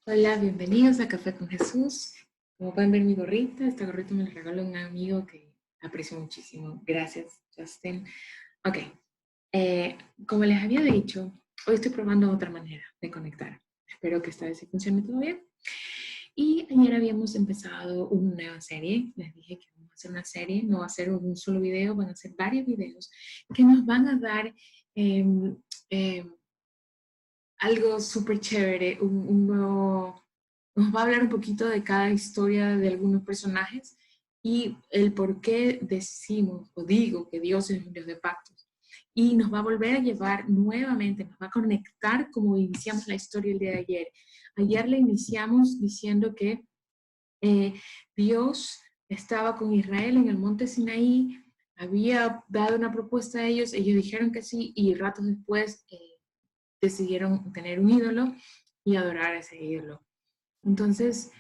Hola, bienvenidos a Café con Jesús. Como pueden ver mi gorrita, esta gorrita me la regaló un amigo que aprecio muchísimo. Gracias, Justin. Ok, eh, como les había dicho, hoy estoy probando otra manera de conectar. Espero que esta vez sí funcione todo bien. Y ayer habíamos empezado una nueva serie. Les dije que vamos a hacer una serie, no va a ser un solo video, van a ser varios videos que nos van a dar eh, eh, algo súper chévere, un nuevo. Nos va a hablar un poquito de cada historia de algunos personajes y el por qué decimos o digo que Dios es un Dios de pactos. Y nos va a volver a llevar nuevamente, nos va a conectar como iniciamos la historia el día de ayer. Ayer la iniciamos diciendo que eh, Dios estaba con Israel en el monte Sinaí, había dado una propuesta a ellos, ellos dijeron que sí y ratos después decidieron tener un ídolo y adorar a ese ídolo. Entonces,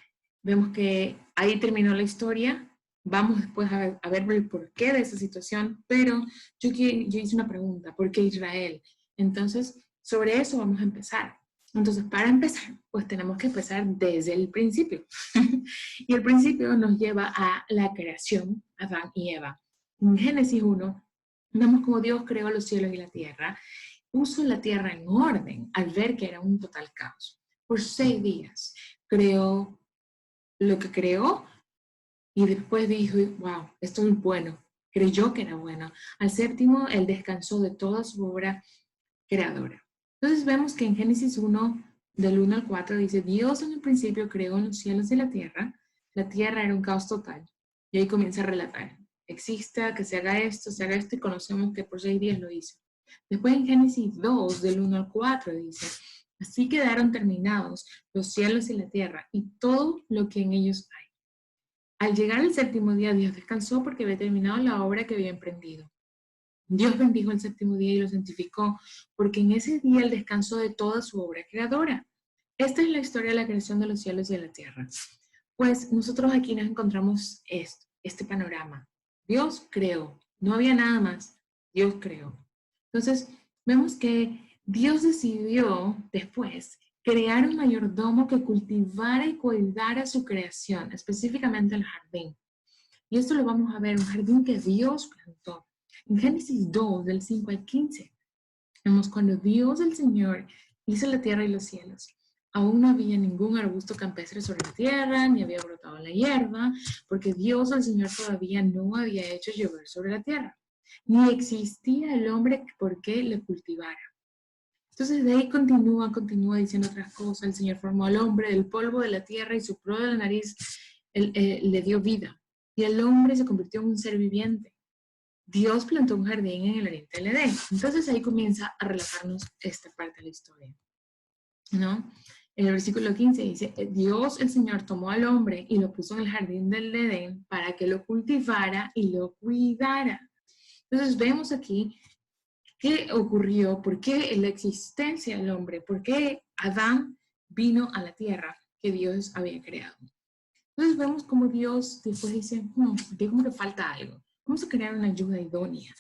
vemos que ahí terminó la historia. Vamos después a ver el porqué de esa situación, pero yo hice una pregunta, ¿por qué Israel? Entonces, sobre eso vamos a empezar. Entonces, para empezar, pues tenemos que empezar desde el principio. Y el principio nos lleva a la creación, Adán y Eva. En Génesis 1, vemos cómo Dios creó los cielos y la tierra, puso la tierra en orden al ver que era un total caos. Por 6 días creó lo que creó y después dijo, wow, esto es bueno. Creyó que era bueno. Al séptimo, él descansó de toda su obra creadora. Entonces vemos que en Génesis 1, del 1 al 4, dice, Dios en el principio creó los cielos y la tierra era un caos total. Y ahí comienza a relatar, exista, que se haga esto, y conocemos que por 6 días lo hizo. Después en Génesis 2, del 1 al 4, dice, así quedaron terminados los cielos y la tierra y todo lo que en ellos hay. Al llegar el séptimo día, Dios descansó porque había terminado la obra que había emprendido. Dios bendijo el séptimo día y lo santificó, porque en ese día él descansó de toda su obra creadora. Esta es la historia de la creación de los cielos y de la tierra. Pues nosotros aquí nos encontramos este panorama. Dios creó, no había nada más, Dios creó. Entonces, vemos que Dios decidió después crear un mayordomo que cultivara y cuidara su creación, específicamente el jardín. Y esto lo vamos a ver, un jardín que Dios plantó. En Génesis 2, del 5 al 15, vemos cuando Dios el Señor hizo la tierra y los cielos. Aún no había ningún arbusto campestre sobre la tierra, ni había brotado la hierba, porque Dios el Señor todavía no había hecho llover sobre la tierra. Ni existía el hombre por qué le cultivara. Entonces de ahí continúa diciendo otras cosas. El Señor formó al hombre del polvo de la tierra y sopló de la nariz, le dio vida. Y el hombre se convirtió en un ser viviente. Dios plantó un jardín en el oriente del Edén. Entonces ahí comienza a relatarnos esta parte de la historia, ¿no? En el versículo 15 dice, Dios el Señor tomó al hombre y lo puso en el jardín del Edén para que lo cultivara y lo cuidara. Entonces vemos aquí qué ocurrió, por qué la existencia del hombre, por qué Adán vino a la tierra que Dios había creado. Entonces vemos como Dios después dice, aquí como que falta algo, vamos a crear una ayuda idónea.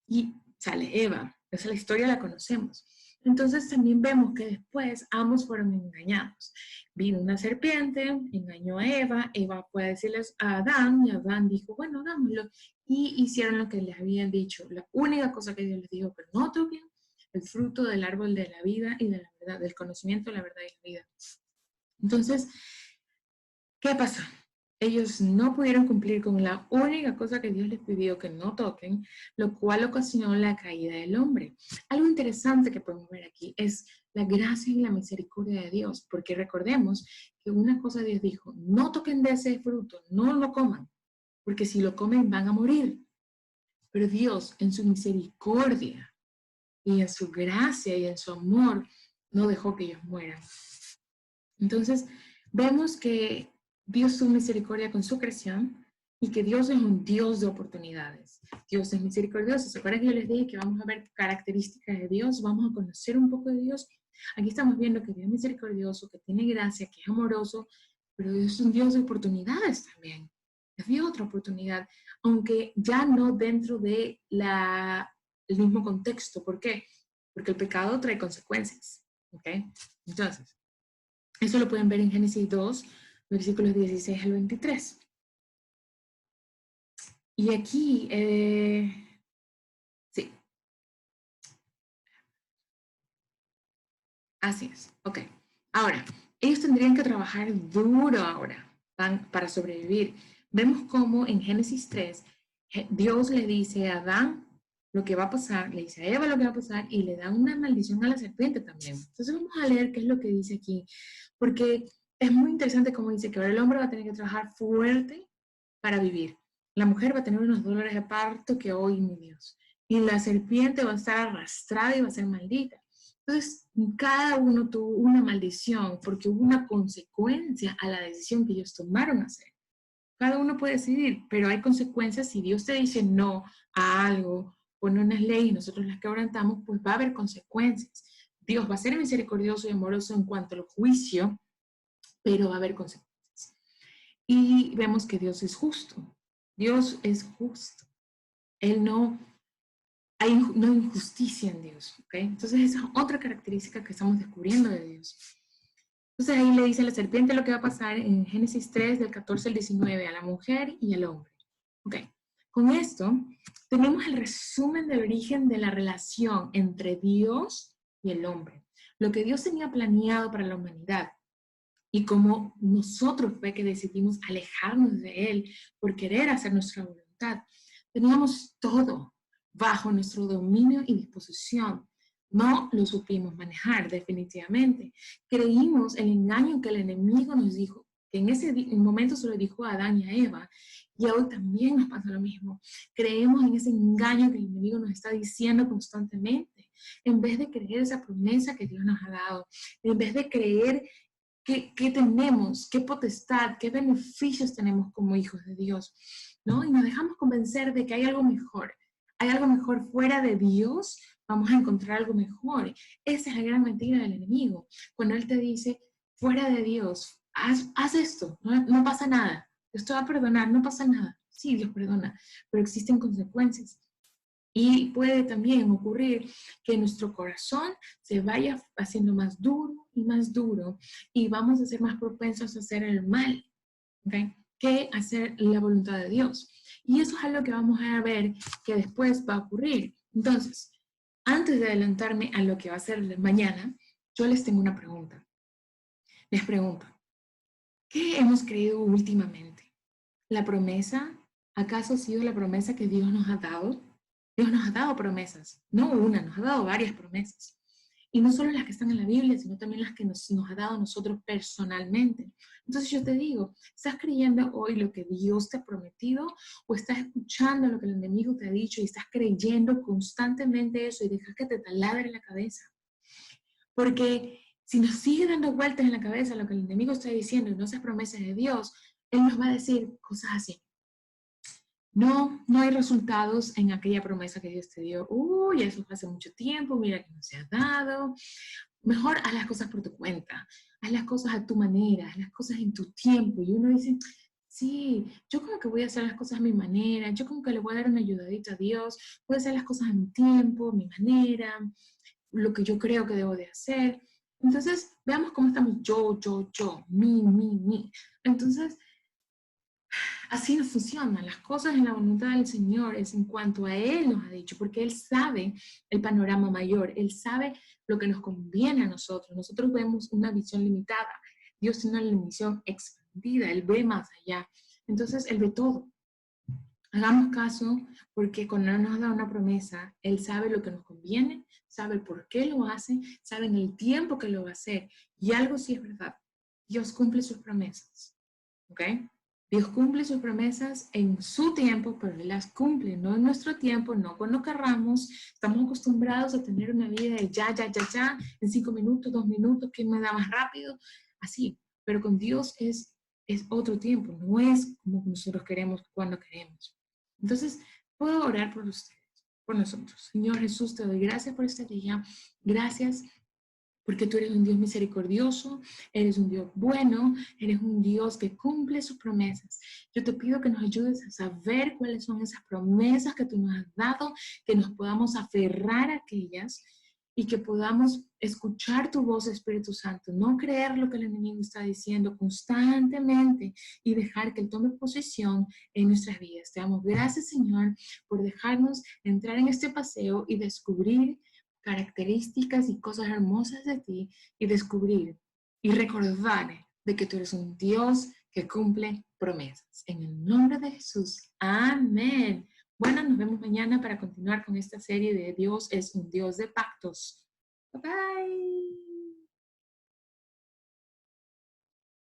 Y sale Eva, esa la historia la conocemos. Entonces también vemos que después ambos fueron engañados. Vino una serpiente, engañó a Eva, Eva fue a decirles a Adán y Adán dijo, bueno, hagámoslo. Y hicieron lo que les habían dicho. La única cosa que Dios les dijo, pero no toquen el fruto del árbol de la vida y de la verdad, del conocimiento de la verdad y la vida. Entonces, ¿qué pasó? Ellos no pudieron cumplir con la única cosa que Dios les pidió que no toquen, lo cual ocasionó la caída del hombre. Algo interesante que podemos ver aquí es la gracia y la misericordia de Dios, porque recordemos que una cosa Dios dijo, no toquen de ese fruto, no lo coman, porque si lo comen van a morir. Pero Dios en su misericordia y en su gracia y en su amor no dejó que ellos mueran. Entonces, vemos que Dios tuvo misericordia con su creación y que Dios es un Dios de oportunidades. Dios es misericordioso. ¿Se acuerdan que yo les dije que vamos a ver características de Dios? Vamos a conocer un poco de Dios. Aquí estamos viendo que Dios es misericordioso, que tiene gracia, que es amoroso, pero Dios es un Dios de oportunidades también. Les dio otra oportunidad, aunque ya no dentro de el mismo contexto. ¿Por qué? Porque el pecado trae consecuencias. ¿Ok? Entonces, Eso lo pueden ver en Génesis 2, versículos 16 al 23. Y aquí, sí, así es. Ok. Ahora, ellos tendrían que trabajar duro ahora para sobrevivir. Vemos cómo en Génesis 3, Dios le dice a Adán lo que va a pasar, le dice a Eva lo que va a pasar y le da una maldición a la serpiente también. Entonces vamos a leer qué es lo que dice aquí, porque es muy interesante como dice que ahora el hombre va a tener que trabajar fuerte para vivir. La mujer va a tener unos dolores de parto que hoy, mi Dios. Y la serpiente va a estar arrastrada y va a ser maldita. Entonces, cada uno tuvo una maldición porque hubo una consecuencia a la decisión que ellos tomaron hacer. Cada uno puede decidir, pero hay consecuencias. Si Dios te dice no a algo, pone unas leyes y nosotros las quebrantamos, pues va a haber consecuencias. Dios va a ser misericordioso y amoroso en cuanto al juicio, pero va a haber consecuencias. Y vemos que Dios es justo. Dios es justo. Él no no hay injusticia en Dios, ¿ok? Entonces esa es otra característica que estamos descubriendo de Dios. Entonces ahí le dice a la serpiente lo que va a pasar en Génesis 3, del 14 al 19, a la mujer y al hombre. Ok, con esto tenemos el resumen del origen de la relación entre Dios y el hombre. Lo que Dios tenía planeado para la humanidad y cómo nosotros fue que decidimos alejarnos de Él por querer hacer nuestra voluntad. Teníamos todo bajo nuestro dominio y disposición. No lo supimos manejar definitivamente. Creímos el engaño que el enemigo nos dijo, que en ese momento se lo dijo a Adán y a Eva, y hoy también nos pasa lo mismo. Creemos en ese engaño que el enemigo nos está diciendo constantemente, en vez de creer esa promesa que Dios nos ha dado, en vez de creer qué tenemos, qué potestad, qué beneficios tenemos como hijos de Dios, ¿no? Y nos dejamos convencer de que hay algo mejor fuera de Dios, vamos a encontrar algo mejor. Esa es la gran mentira del enemigo, cuando él te dice, fuera de Dios, haz esto, no pasa nada, Dios te va a perdonar, no pasa nada. Sí, Dios perdona, pero existen consecuencias. Y puede también ocurrir que nuestro corazón se vaya haciendo más duro y vamos a ser más propensos a hacer el mal, ¿okay? Que hacer la voluntad de Dios. Y eso es algo que vamos a ver que después va a ocurrir. Entonces, antes de adelantarme a lo que va a ser mañana, yo les tengo una pregunta. Les pregunto, ¿qué hemos creído últimamente? ¿La promesa? ¿Acaso ha sido la promesa que Dios nos ha dado? Dios nos ha dado promesas, no una, nos ha dado varias promesas. Y no solo las que están en la Biblia, sino también las que nos ha dado a nosotros personalmente. Entonces yo te digo, ¿estás creyendo hoy lo que Dios te ha prometido o estás escuchando lo que el enemigo te ha dicho y estás creyendo constantemente eso y dejas que te taladre la cabeza? Porque si nos sigue dando vueltas en la cabeza lo que el enemigo está diciendo y no esas promesas de Dios, Él nos va a decir cosas así. No hay resultados en aquella promesa que Dios te dio. Uy, eso fue hace mucho tiempo, mira que no se ha dado. Mejor haz las cosas por tu cuenta, haz las cosas a tu manera, haz las cosas en tu tiempo. Y uno dice, sí, yo como que voy a hacer las cosas a mi manera, yo como que le voy a dar una ayudadita a Dios, voy a hacer las cosas a mi tiempo, a mi manera, lo que yo creo que debo de hacer. Entonces, veamos cómo estamos yo, mi. Entonces, así no funcionan. Las cosas en la voluntad del Señor es en cuanto a Él nos ha dicho, porque Él sabe el panorama mayor, Él sabe lo que nos conviene a nosotros. Nosotros vemos una visión limitada, Dios tiene una visión expandida, Él ve más allá. Entonces, Él ve todo. Hagamos caso porque cuando nos da una promesa, Él sabe lo que nos conviene, sabe por qué lo hace, sabe en el tiempo que lo va a hacer. Y algo sí es verdad, Dios cumple sus promesas. ¿Ok? Dios cumple sus promesas en su tiempo, pero Él las cumple, no en nuestro tiempo, no cuando querramos. Estamos acostumbrados a tener una vida de ya, en 5 minutos, 2 minutos, ¿quién me da más rápido? Así, pero con Dios es otro tiempo, no es como nosotros queremos cuando queremos. Entonces, puedo orar por ustedes, por nosotros. Señor Jesús, te doy gracias por este día. Gracias porque tú eres un Dios misericordioso, eres un Dios bueno, eres un Dios que cumple sus promesas. Yo te pido que nos ayudes a saber cuáles son esas promesas que tú nos has dado, que nos podamos aferrar a aquellas y que podamos escuchar tu voz, Espíritu Santo, no creer lo que el enemigo está diciendo constantemente y dejar que él tome posesión en nuestras vidas. Te damos gracias, Señor, por dejarnos entrar en este paseo y descubrir características y cosas hermosas de ti y descubrir y recordar de que tú eres un Dios que cumple promesas. En el nombre de Jesús. Amén. Bueno, nos vemos mañana para continuar con esta serie de Dios es un Dios de pactos. Bye bye.